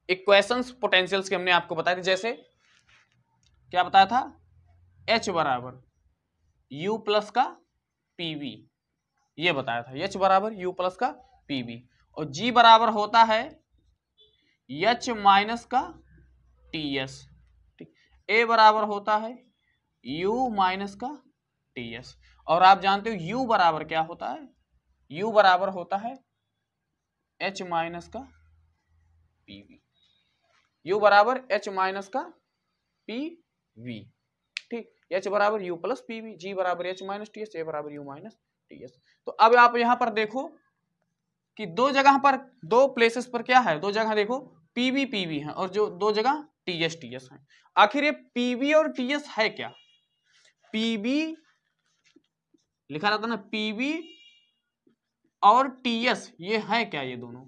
Equations potentials के हमने आपको बताए थे, जैसे क्या बताया था, H बराबर U प्लस का PV, ये बताया था, H बराबर U प्लस का PV, और G बराबर होता है H माइनस का TS, ठीक। A बराबर होता है U माइनस का TS, और आप जानते हो U बराबर क्या होता है, U बराबर होता है H माइनस का PV, U बराबर H माइनस का PV, ठीक। H बराबर U प्लस PV, G बराबर H माइनस TS, A बराबर U माइनस TS। तो अब आप यहां पर देखो कि दो जगह पर, दो प्लेसेस पर क्या है, दो जगह देखो PV PV है और जो दो जगह TS TS है। आखिर ये PV और TS है क्या, PV लिखा रहता ना, PV और TS ये है क्या, ये दोनों,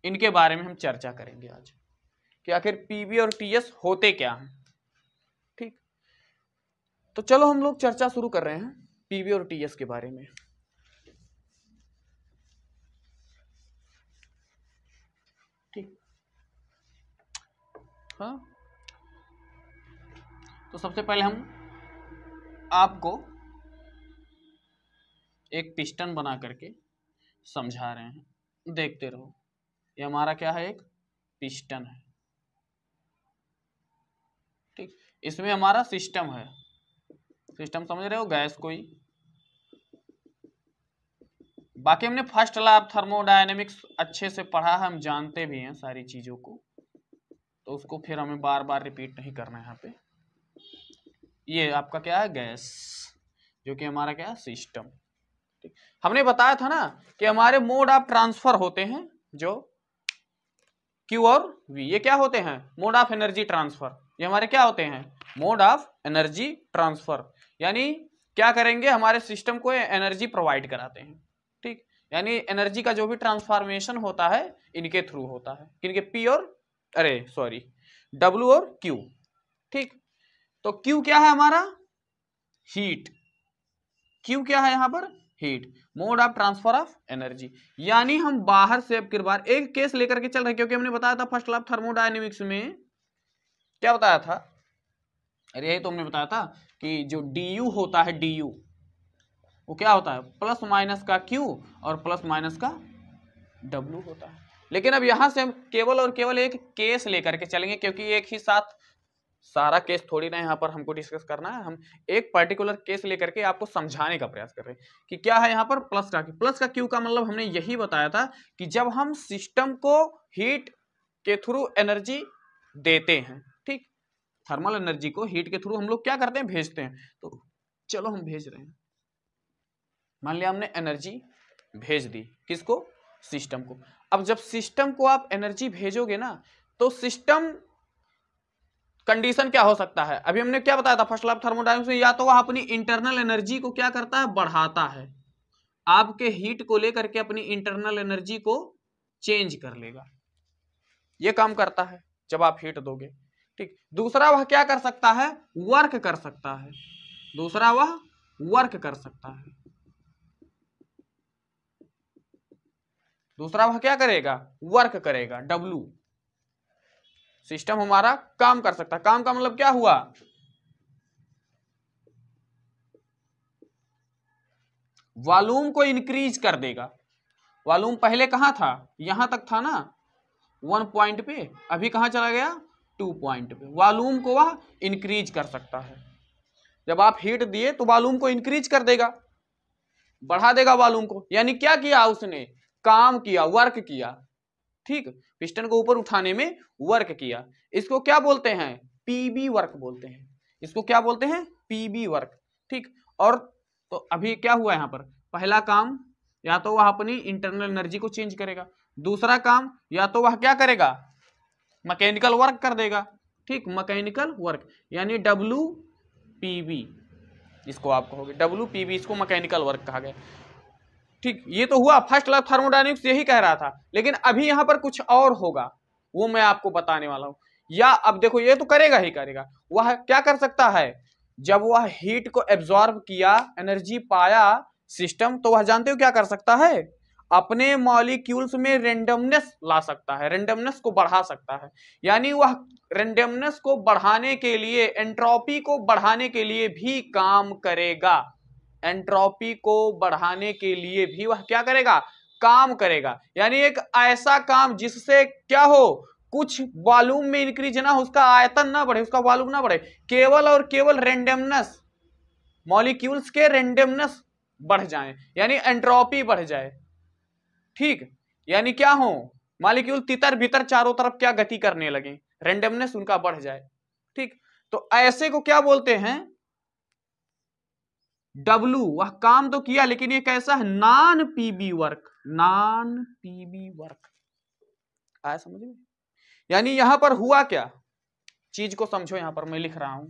इनके बारे में हम चर्चा करेंगे आज कि आखिर PV और TS होते क्या हैं, ठीक। तो चलो हम लोग चर्चा शुरू कर रहे हैं PV और TS के बारे में। ठीक, हाँ, तो सबसे पहले हम आपको एक पिस्टन बना करके समझा रहे हैं, देखते रहो। ये हमारा क्या है, एक पिस्टन है, ठीक। इसमें हमारा सिस्टम है, सिस्टम समझ रहे हो, गैस कोई, बाकी हमने फर्स्ट लैब थर्मोडायनेमिक्स अच्छे से पढ़ा है, हम जानते भी हैं सारी चीजों को, तो उसको फिर हमें बार बार रिपीट नहीं करना है यहाँ पे। ये आपका क्या है, गैस, जो कि हमारा क्या है, सिस्टम, ठीक। हमने बताया था ना कि हमारे मोड ऑफ ट्रांसफर होते हैं जो Q और V, ये क्या होते हैं, मोड ऑफ एनर्जी ट्रांसफर, ये हमारे क्या होते हैं, मोड ऑफ एनर्जी ट्रांसफर, यानी क्या करेंगे, हमारे सिस्टम को एनर्जी प्रोवाइड कराते हैं, ठीक। यानी एनर्जी का जो भी ट्रांसफॉर्मेशन होता है इनके थ्रू होता है, किनके, P और W और Q, ठीक। तो Q क्या है हमारा, हीट, Q क्या है यहाँ पर, heat, mode of transfer of energy, यानी हम बाहर से अब बार एक केस लेकर के चल रहे हैं, क्योंकि हमने बताया था फर्स्ट लैब थर्मोडायनेमिक्स में क्या बताया था, अरे यही तो हमने बताया था कि जो du होता है, du वो क्या होता है, प्लस माइनस का Q और प्लस माइनस का W होता है। लेकिन अब यहां से हम केवल और केवल एक केस लेकर के चलेंगे, क्योंकि एक ही साथ सारा केस थोड़ी ना यहाँ पर हमको डिस्कस करना है, हम एक पर्टिकुलर केस लेकर के आपको समझाने का प्रयास कर रहे हैं कि क्या है यहाँ पर प्लस का क्यू का मतलब हमने यही बताया था कि जब हम सिस्टम को हीट के थ्रू एनर्जी देते हैं, ठीक, थर्मल एनर्जी को हीट के थ्रू हम लोग क्या करते हैं, भेजते हैं। तो चलो हम भेज रहे हैं, मान लिया हमने एनर्जी भेज दी, किसको, सिस्टम को। अब जब सिस्टम को आप एनर्जी भेजोगे ना, तो सिस्टम कंडीशन क्या हो सकता है, अभी हमने क्या बताया था फर्स्ट लैब थर्मोडायनेमिक्स में, या तो वह अपनी इंटरनल एनर्जी को क्या करता है, बढ़ाता है, आपके हीट को लेकर के अपनी इंटरनल एनर्जी को चेंज कर लेगा, ये काम करता है जब आप हीट दोगे, ठीक। दूसरा वह क्या कर सकता है, वर्क कर सकता है, दूसरा वह वर्क कर सकता है, दूसरा वह क्या करेगा, वर्क करेगा, W, सिस्टम हमारा काम कर सकता है। काम का मतलब क्या हुआ, वॉल्यूम को इंक्रीज कर देगा। वॉल्यूम पहले कहां था, यहां तक था ना 1 पॉइंट पे, अभी कहां चला गया 2 पॉइंट पे। वॉल्यूम को वह इंक्रीज कर सकता है, जब आप हीट दिए तो वॉल्यूम को इंक्रीज कर देगा, बढ़ा देगा वॉल्यूम को, यानी क्या किया उसने, काम किया, वर्क किया, ठीक, पिस्टन को ऊपर उठाने में वर्क किया। इसको क्या बोलते हैं, पीबी वर्क बोलते हैं, इसको क्या बोलते हैं, पीबी वर्क, ठीक। और तो अभी क्या हुआ यहां पर, पहला काम या तो वह अपनी इंटरनल एनर्जी को चेंज करेगा, दूसरा काम या तो वह क्या करेगा, मैकेनिकल वर्क कर देगा, ठीक, मैकेनिकल वर्क, यानी WPB इसको आप कहोगे, WPB इसको मैकेनिकल वर्क कहा गया, ठीक। ये तो हुआ फर्स्ट लैब थर्मोडायनेमिक्स यही कह रहा था, लेकिन अभी यहां पर कुछ और होगा, वो मैं आपको बताने वाला हूं। या अब देखो, ये तो करेगा ही करेगा, वह क्या कर सकता है, जब वह हीट को एब्जॉर्ब किया, एनर्जी पाया सिस्टम, तो वह जानते हो क्या कर सकता है, अपने मॉलिक्यूल्स में रेंडमनेस ला सकता है, रेंडमनेस को बढ़ा सकता है। यानी वह रेंडमनेस को बढ़ाने के लिए, एंट्रोपी को बढ़ाने के लिए भी काम करेगा। एंट्रोपी को बढ़ाने के लिए भी वह क्या करेगा, काम करेगा। यानी एक ऐसा काम जिससे क्या हो, कुछ वॉल्यूम में इंक्रीज ना हो, उसका आयतन ना बढ़े, उसका वॉल्यूम ना बढ़े, केवल और केवल रेंडमनेस, मॉलिक्यूल्स के रेंडमनेस बढ़ जाए, यानी एंट्रोपी बढ़ जाए। ठीक, यानी क्या हो, मॉलिक्यूल तितर भीतर चारों तरफ क्या गति करने लगे, रेंडमनेस उनका बढ़ जाए। ठीक, तो ऐसे को क्या बोलते हैं, डब्लू। वह काम तो किया लेकिन ये कैसा है, non PB work, non PB work. आया समझ में? यानी यहां पर हुआ क्या, चीज को समझो, यहां पर मैं लिख रहा हूं।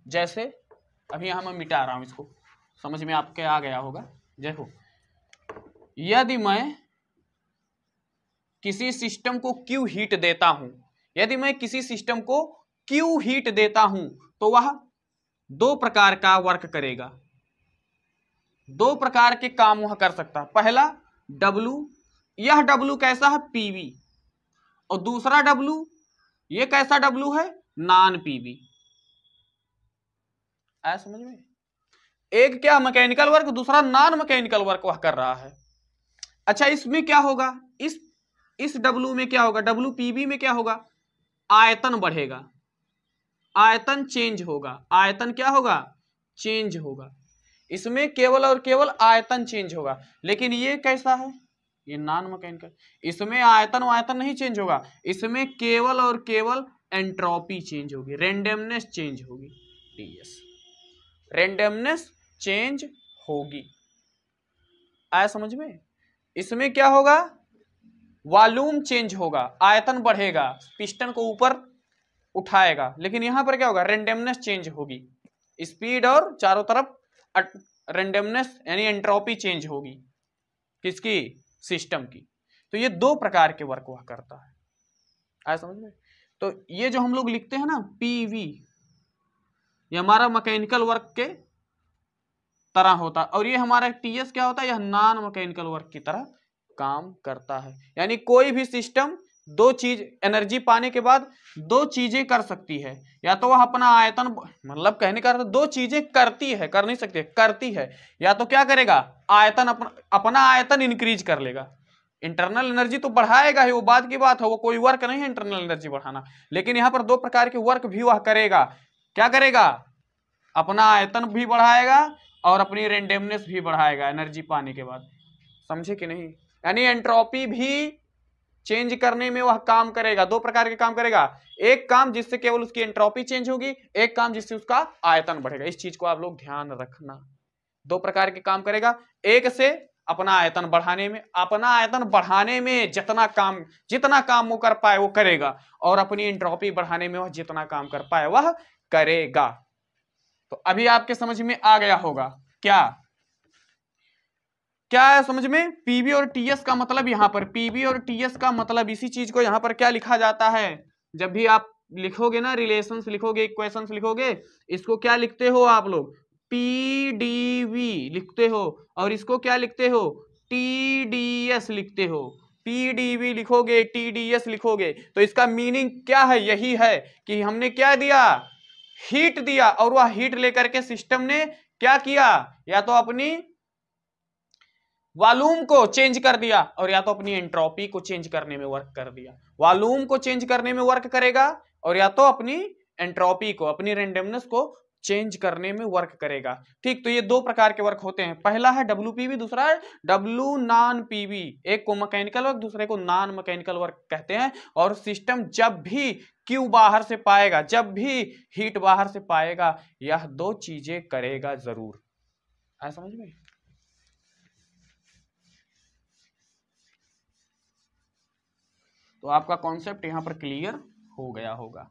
जैसे अभी यहां मैं मिटा रहा हूं, इसको समझ में आपके आ गया होगा। देखो, यदि मैं किसी सिस्टम को क्यू हीट देता हूं, यदि मैं किसी सिस्टम को क्यू हीट देता हूं, तो वह दो प्रकार का वर्क करेगा, दो प्रकार के काम वह कर सकता है। पहला डब्लू, यह डब्लू कैसा है, पीवी, और दूसरा डब्लू, ये कैसा डब्लू है, नॉन पीवी। आया समझ में? एक क्या मैकेनिकल वर्क, दूसरा नॉन मैकेनिकल वर्क वह कर रहा है। अच्छा, इसमें क्या होगा, इस डब्लू में क्या होगा, डब्लू पीबी में क्या होगा, आयतन बढ़ेगा, आयतन चेंज होगा, आयतन क्या होगा, चेंज होगा। इसमें केवल और केवल आयतन चेंज होगा। लेकिन ये कैसा है, ये नॉन मैकेनिकल, इसमें आयतन वायतन नहीं चेंज होगा, इसमें केवल और केवल एंट्रोपी चेंज होगी, रेंडमनेस चेंज होगी, टीएस, रेंडमनेस चेंज होगी। आया समझ में? इसमें क्या होगा, वॉल्यूम चेंज होगा, आयतन बढ़ेगा, पिस्टन को ऊपर उठाएगा। लेकिन यहां पर क्या होगा, रेंडमनेस चेंज होगी, स्पीड और चारों तरफ रेंडमनेस यानी एंट्रोपी चेंज होगी, किसकी, सिस्टम की। तो ये दो प्रकार के वर्क वह करता है। आया समझ में? तो ये जो हम लोग लिखते हैं ना पीवी, ये हमारा मैकेनिकल वर्क के तरह होता है, और ये हमारा टीएस क्या होता है, यह नॉन मैकेनिकल वर्क की तरह काम करता है। यानी कोई भी सिस्टम दो चीज, एनर्जी पाने के बाद दो चीजें कर सकती है, या तो वह अपना आयतन, मतलब कहने का अर्थ दो चीजें करती है, कर नहीं सकती, करती है। या तो क्या करेगा, आयतन अपना आयतन इंक्रीज कर लेगा, इंटरनल एनर्जी तो बढ़ाएगा ही, वो बाद की बात है, वो कोई वर्क नहीं है इंटरनल एनर्जी बढ़ाना। लेकिन यहां पर दो प्रकार के वर्क भी वह करेगा। क्या करेगा, अपना आयतन भी बढ़ाएगा और अपनी रेंडमनेस भी बढ़ाएगा एनर्जी पाने के बाद। समझे कि नहीं? यानी एंट्रोपी भी चेंज करने में वह काम करेगा, दो प्रकार के काम करेगा। एक काम जिससे केवल उसकी एंट्रोपी चेंज होगी, एक काम जिससे उसका आयतन बढ़ेगा। इस चीज को आप लोग ध्यान रखना, दो प्रकार के काम करेगा। एक से अपना आयतन बढ़ाने में, अपना आयतन बढ़ाने में जितना काम वो कर पाए वो करेगा, और अपनी एंट्रोपी बढ़ाने में वह जितना काम कर पाए वह करेगा। तो अभी आपके समझ में आ गया होगा क्या क्या है समझ में? पीवी और टीएस का मतलब, यहां पर पीवी और टीएस का मतलब, इसी चीज को यहां पर क्या लिखा जाता है, जब भी आप लिखोगे ना, रिलेशंस लिखोगे, इक्वेशंस लिखोगे, इसको क्या लिखते हो आप लोग, पीडीवी लिखते हो, और इसको क्या लिखते हो, टीडीएस लिखते हो। पीडीवी लिखोगे, टीडीएस लिखोगे, तो इसका मीनिंग क्या है, यही है कि हमने क्या दिया, हीट दिया, और वह हीट लेकर के सिस्टम ने क्या किया, या तो अपनी वॉल्यूम को चेंज कर दिया, और या तो अपनी एंट्रोपी को चेंज करने में वर्क कर दिया। वॉल्यूम को चेंज करने में वर्क करेगा, और या तो अपनी एंट्रोपी को, अपनी रेंडमनेस को चेंज करने में वर्क करेगा। ठीक, तो ये दो प्रकार के वर्क होते हैं, पहला है डब्ल्यूपीवी, दूसरा है डब्ल्यू नॉन पीवी। एक को मैकेनिकल वर्क, दूसरे को नॉन मैकेनिकल वर्क कहते हैं। और सिस्टम जब भी क्यू बाहर से पाएगा, जब भी हीट बाहर से पाएगा, यह दो चीजें करेगा जरूर। है समझ में? तो आपका कॉन्सेप्ट यहां पर क्लियर हो गया होगा।